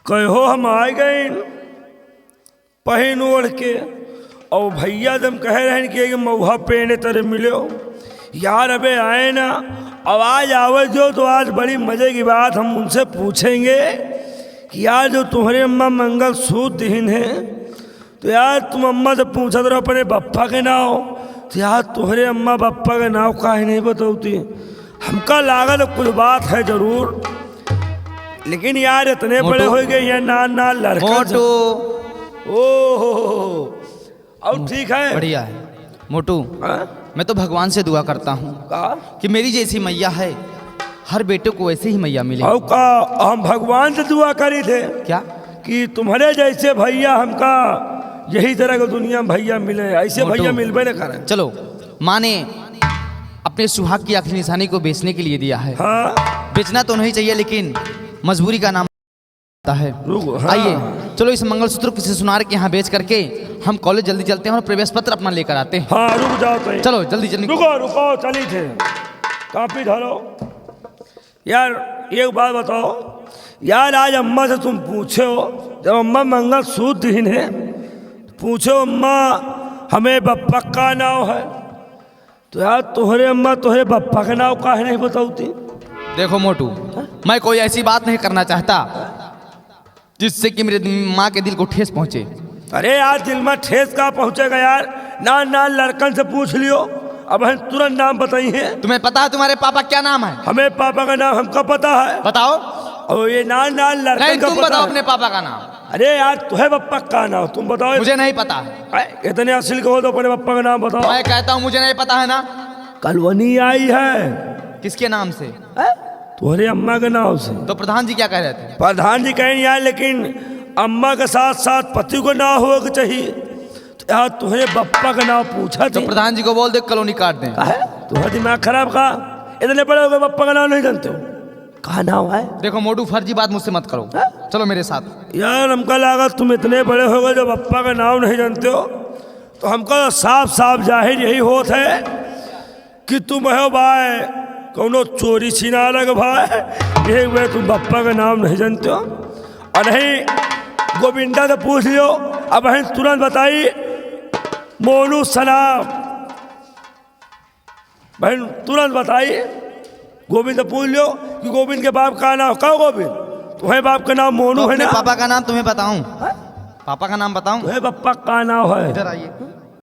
कहो हम आ गए पहन ओढ़ के और भैया जब कह रहे हैं कि मऊहा पेड़ तेरे मिलो यार अबे आए ना आवाज आवे जो तो आज बड़ी मजे की बात हम उनसे पूछेंगे कि यार जो तुम्हारे अम्मा मंगल सूत्र दीन है तो यार तुम अम्मा से पूछा तो अपने बप्पा के नाव तो यार तुम्हारे अम्मा बप्पा के नाव काहे नहीं बताती। हमका लागा तो कुछ बात है जरूर लेकिन यार इतने बड़े हो गए यार ना लड़का ओहो और ठीक है बढ़िया है मोटू। मैं तो भगवान से दुआ करता हूँ कि मेरी जैसी मैया है हर बेटे को वैसे ही मैया मिले। और का हम भगवान से दुआ करी थे क्या कि तुम्हारे जैसे भैया हमका यही तरह की दुनिया में भैया मिले ऐसे भैया मिलबे न करें। चलो माँ ने अपने सुहाग की आखिरी निशानी को बेचने के लिए दिया है। हाँ बेचना तो नहीं चाहिए लेकिन मजबूरी का नाम है। हाँ। आइए चलो इस मंगलसूत्र किसी सुनार के यहाँ बेच करके हम कॉलेज जल्दी चलते हैं और प्रवेश पत्र अपना लेकर आते हैं। हाँ रुक जाओ तो चलो जल्दी जल्दी रुको चली थे कापी धरो। यार एक बात बताओ यार आज अम्मा से तुम पूछे हो जब अम्मा मंगल सूत्र दीन है पूछो अम्मा हमें बप्पा का नाव है तो यार तुम्हारे अम्मा तुम्हारे बप्पा का नाव काहे नहीं बताती। देखो मोटू मैं कोई ऐसी बात नहीं करना चाहता जिससे कि मेरे माँ के दिल को ठेस पहुंचे। अरे यार दिल में ठेस का पहुंचेगा यार ना लड़कन से पूछ लियो अब हम तुरंत नाम बताई है। तुम्हें पता है तुम्हारे पापा क्या नाम है? हमें पापा का नाम हमको पता है। बताओ। और ये ना लड़कन नहीं का तुम पता बताओ है। अपने पापा का नाम। अरे यार तुम्हें पप्पा का नाम तुम बताओ। मुझे नहीं पता है। इतने असिल को हो तो अपने पप्पा का नाम बताओ। मैं कहता हूँ मुझे नहीं पता है ना। कलवनी आई है किसके नाम से? तुम्हारे अम्मा के नाम से। तो प्रधान जी क्या कह रहे थे? प्रधान जी कहें यार लेकिन अम्मा के साथ साथ पति को नाम होगा चाहिए तो यार तुम्हारे बप्पा का नाम पूछा तो प्रधान जी को बोल दे कॉलोनी काट दें। तुम्हारा दिमाग खराब का इतने बड़े हो गए बप्पा का नाम नहीं जानते हो कहा नाम है। देखो मोटू फर्जी बात मुझसे मत करो। चलो मेरे साथ। यार हमका लगा तुम इतने बड़े हो गए जो बप्पा का नाम नहीं जानते हो तो हमको साफ जाहिर यही होत है कि तुम हो भाई कौनो चोरी छीना लग भाई ये वे तुम बप्पा का नाम नहीं जानते हो। और नहीं गोविंदा से पूछ लियो अब हम तुरंत बताई मोनू सलाम बहन तुरंत बताई गोविंद से पूछ लियो कि गोविंद के बाप का नाम कहो गोविंद तुम्हारे बाप का नाम मोनू है ना। पापा का नाम तुम्हें बताऊं? पापा का नाम बताऊं? तुम्हें बप्पा का नाम है। इधर आइए।